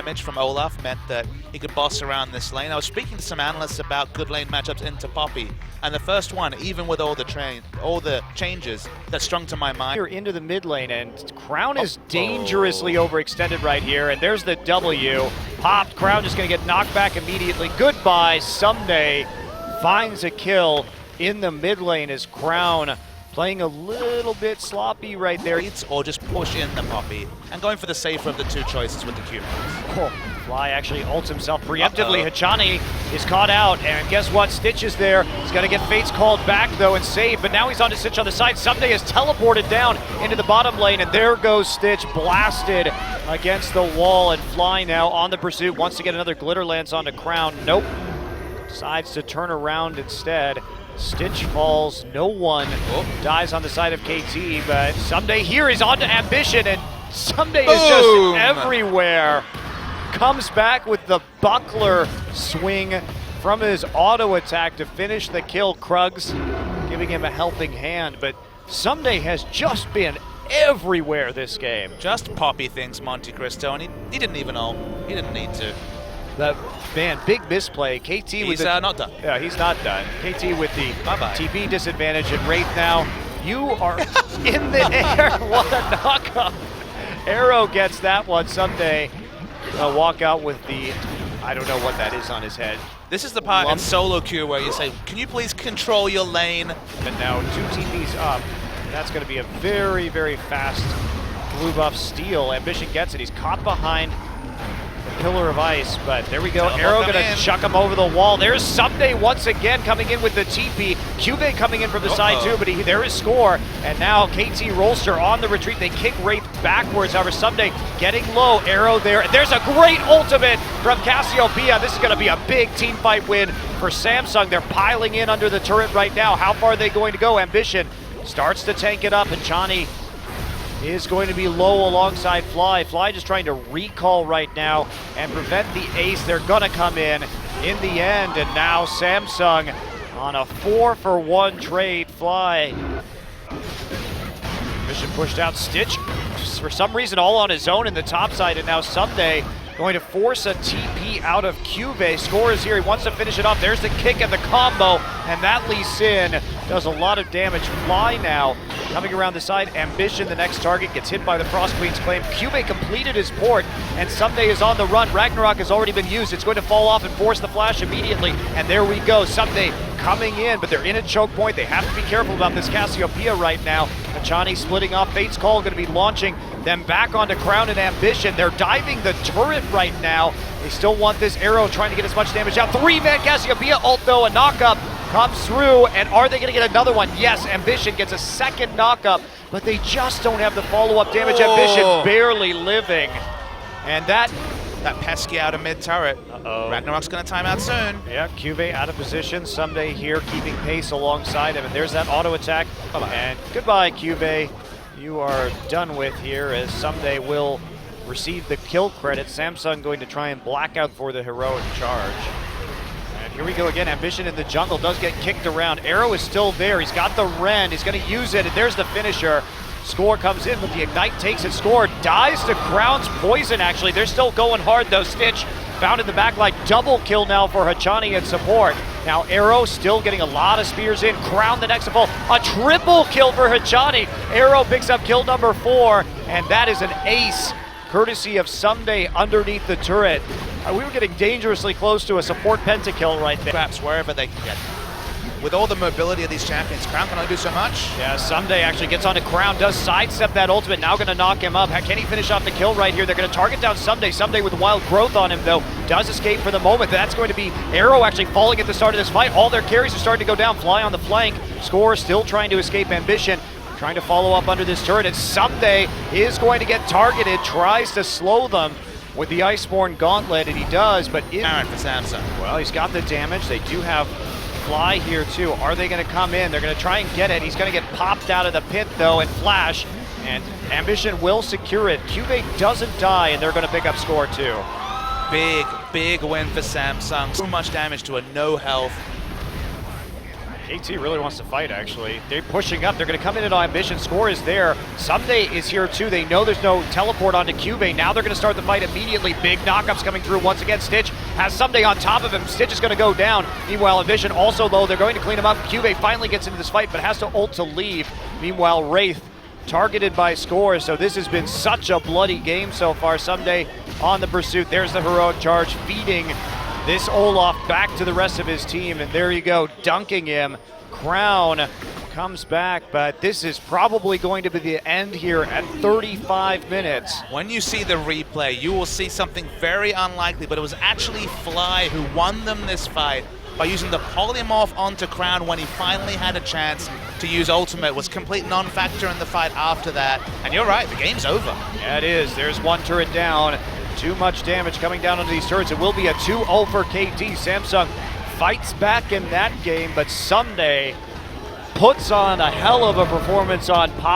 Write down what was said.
damage from Olaf meant that he could boss around this lane. I was speaking to some analysts about good lane matchups into Poppy, and the first one, even with all the changes, that strung to my mind. Here into the mid lane, and Crown is dangerously overextended right here, and there's the W. Popped, Crown just gonna get knocked back immediately. Goodbye, Someday finds a kill in the mid lane as Crown playing a little bit sloppy right there. Or just push in the Poppy, and going for the safer of the two choices with the Q. Oh, Fly actually ults himself preemptively. Hachani is caught out, and guess what? Stitch is there. He's gonna get Fates called back though and saved, but now he's on to Stitch on the side. Someday is teleported down into the bottom lane, and there goes Stitch, blasted against the wall, and Fly now on the pursuit. Wants to get another glitter lance onto Crown. Nope. Decides to turn around instead. Stitch falls, no one dies on the side of KT, but Someday here is on to Ambition, and Someday is just everywhere. Comes back with the buckler swing from his auto attack to finish the kill. Krugs giving him a helping hand, but Someday has just been everywhere this game. Just Poppy things, Monte Cristo, and he didn't even know. He didn't need to. The man, big misplay. KT he's with the, not done. Yeah, he's not done. KT with the Bye-bye. TP disadvantage, and Wraith now, you are in the air. What a knockup. Arrow gets that one. Someday walk out with the, I don't know what that is on his head. This is the part in solo queue where you say, can you please control your lane? And now 2 TPs up. That's going to be a very, very fast blue buff steal. Ambition gets it. He's caught behind Pillar of Ice, but there we go. Arrow gonna chuck him over the wall. There's Someday once again coming in with the TP. Cube coming in from the side too, but there is score. And now KT Rolster on the retreat. They kick Wraith backwards. However, Someday getting low. Arrow there. There's a great ultimate from Cassiopeia. This is gonna be a big team fight win for Samsung. They're piling in under the turret right now. How far are they going to go? Ambition starts to tank it up, and Chani is going to be low alongside Fly. Fly just trying to recall right now and prevent the ace. They're gonna come in the end, and now Samsung on a 4-for-1 trade. Fly. Mission pushed out. Stitch, for some reason, all on his own in the top side, and now Someday going to force a TP out of Cube. Score is here. He wants to finish it off. There's the kick and the combo, and that Lee Sin does a lot of damage. Fly now coming around the side. Ambition, the next target, gets hit by the Frost Queen's Claim. Cube completed his port, and Someday is on the run. Ragnarok has already been used. It's going to fall off and force the flash immediately, and there we go. Someday coming in, but they're in a choke point. They have to be careful about this Cassiopeia right now. Machani splitting off. Fate's Call going to be launching them back onto Crown and Ambition. They're diving the turret right now. They still want this Arrow trying to get as much damage out. 3-man Cassiopeia ult though, a knockup comes through, and are they gonna get another one? Yes, Ambition gets a second knockup, but they just don't have the follow-up damage. Ambition barely living, and that pesky out of mid turret. Ragnarok's gonna time out soon. Yeah, Cube out of position. Someday here keeping pace alongside him, and there's that auto attack. And goodbye, Cube. You are done with here, as Someday will receive the kill credit. Samsung going to try and black out for the heroic charge. And here we go again. Ambition in the jungle does get kicked around. Arrow is still there. He's got the Ren. He's going to use it, and there's the finisher. Score comes in, but the Ignite takes it. Score dies to Crown's poison, actually. They're still going hard, though. Stitch found in the backline. Double kill now for Hachani in support. Now Arrow still getting a lot of spears in. Crown the next of all. A triple kill for Hachani. Arrow picks up kill number 4, and that is an ace, courtesy of Someday underneath the turret. We were getting dangerously close to a support pentakill right there. Perhaps wherever they can get. With all the mobility of these champions, Crown can only do so much. Yeah, Someday actually gets onto Crown, does sidestep that ultimate, now gonna knock him up. Can he finish off the kill right here? They're gonna target down Someday. Someday with wild growth on him though, does escape for the moment. That's going to be Arrow actually falling at the start of this fight. All their carries are starting to go down. Fly on the flank. Score still trying to escape Ambition. Trying to follow up under this turret, and Someday is going to get targeted, tries to slow them with the Iceborne Gauntlet, and he does, but for Samsung. Well, he's got the damage. They do have Fly here too. Are they going to come in? They're going to try and get it. He's going to get popped out of the pit though, and Flash, and Ambition will secure it. Cube doesn't die, and they're going to pick up score too. Big win for Samsung. Too much damage to a no health. KT really wants to fight, actually. They're pushing up. They're going to come in at Ambition. Score is there. Someday is here, too. They know there's no teleport onto Cuvee. Now they're going to start the fight immediately. Big knockups coming through once again. Stitch has Someday on top of him. Stitch is going to go down. Meanwhile, Ambition also low. They're going to clean him up. Cuvee finally gets into this fight, but has to ult to leave. Meanwhile, Wraith targeted by Score. So this has been such a bloody game so far. Someday on the pursuit. There's the heroic charge, feeding this Olaf back to the rest of his team, and there you go, dunking him. Crown comes back, but this is probably going to be the end here at 35 minutes. When you see the replay, you will see something very unlikely, but it was actually Fly who won them this fight by using the polymorph onto Crown when he finally had a chance to use ultimate. It was complete non-factor in the fight after that, and you're right, the game's over. Yeah, it is. There's one turret down. Too much damage coming down onto these turrets. It will be a 2-0 for KT. Samsung fights back in that game, but Someday puts on a hell of a performance on Pop.